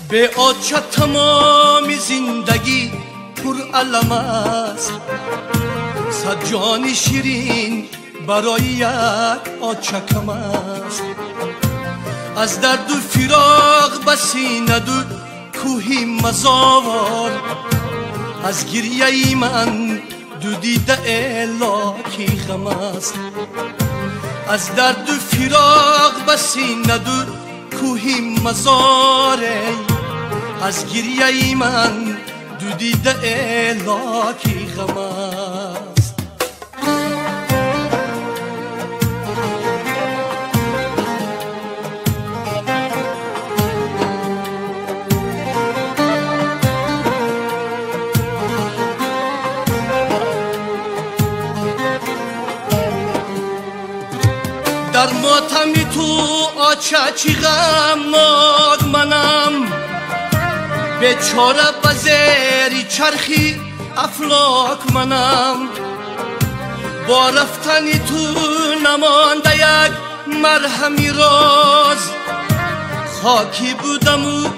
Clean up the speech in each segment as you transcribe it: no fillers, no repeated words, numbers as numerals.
به آچه تمام زندگی پر علم است، صد جان شیرین برای یک آچه کم است. از درد و فراق بسی ندود کوهی مزار، از گریه من دو دیده لاکی غم است. از درد و فراق بسی ندود کوهی مزار، از گریه من دو دیده لاکی غم است. در ماتمی تو آچه چی غمناک منم، بیچاره بزیری چرخی افلاک منم. با رفتنی تو نمانده یک مرهمی راز، خاکی بودم و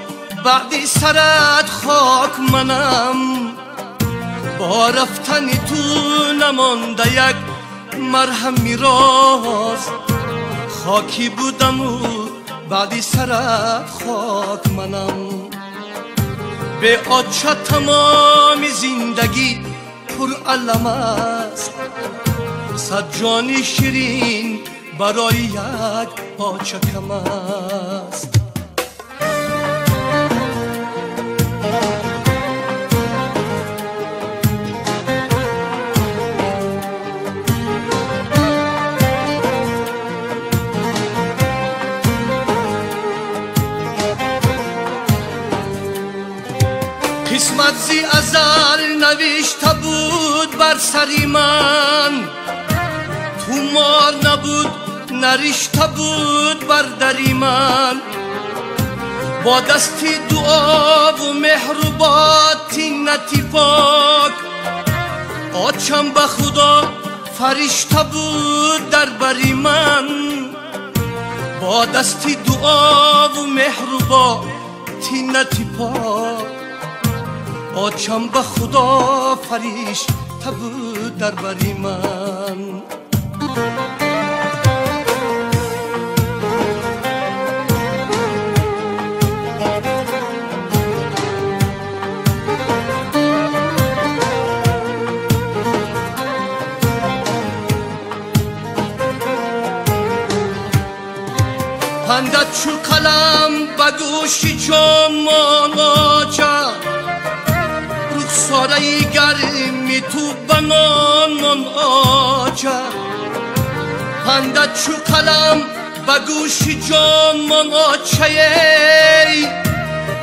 بعدی سرت خاک منم. با رفتنی تو نمانده یک مرهمی راز، خاکی بودم و بعدی سرت خاک منم. به آچه تمام زندگی پر علم است، صد جان شیرین برای یک آچه کم است. قسمت زی ازل نوشته بود بر سری من، تو مار نبود نرشته بود بر دری من. با دستی دعا و مهر و با طینتی پاک، آچم به خدا فرشته بود در بری من. با دستی دعا و مهر و با طینتی پاک، آچم به خدا فرشته بود در بری من. پندت چو قلم به گوشی جامان آچه، رخساره گرمی تو بنان آچه. پندت چو قلم به گوشی جامان آچه،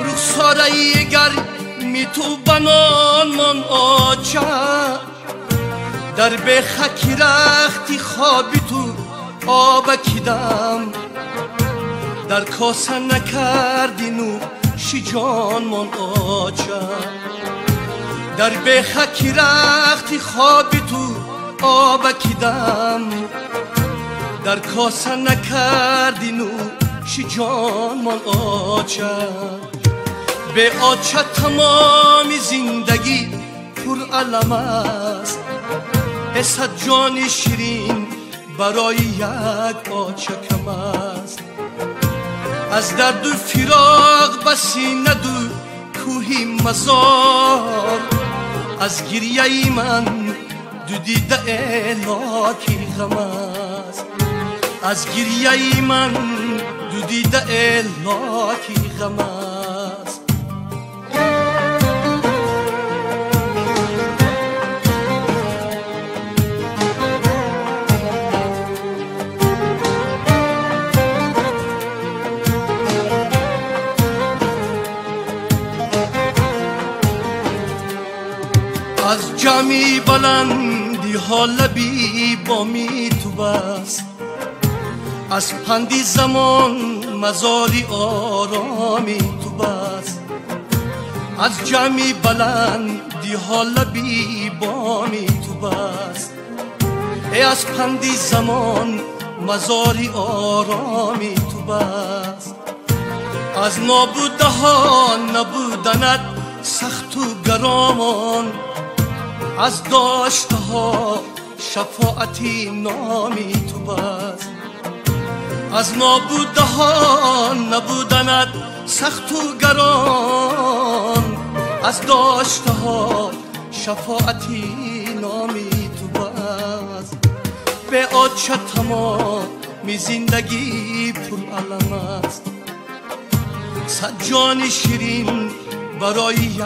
رخساره گرمی تو بنان آچه. در به خاکی رختی خوابی تو آب کدم، در کاسه نکردی نوشی جان من آچه. در به خاکی رختی خوابی تو آب کدم، در کاسه نکردی نوشی جان من آچه. به آچه تمام زندگی پر علم است، صد جان شیرین برای یک آچه کم است. از درد و فراق بسی ندود کوهی مزار، از گریه من دو دیده لاکی غم است. از گریه من دو دیده لاکی غم است. از جمعی بلندی ها لبی بامی تو بست، از پندی زمان مزاری آرامی تو بست. از جمعی بلندی ها لبی بامی تو بست، از پندی زمان مزاری آرامی تو بست. از نابوده ها نبودنت سخت و گرامان، از داشته ها شفاعتی نامی تو بس. از نابوده ها نبودنت سخت و گران، از داشته ها شفاعتی نامی تو بس. به آنچه تمامی زندگی پر علم است، صد جان شیرین برای یک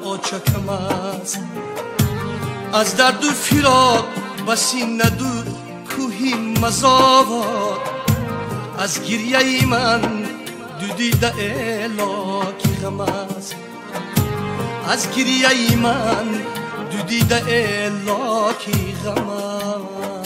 آنچه کم است. از درد و فراق بسی ندود کوهی مزاوات، از گریه من دو دیده الاکی غم است. از گریه من دو دیده الاکی غم است.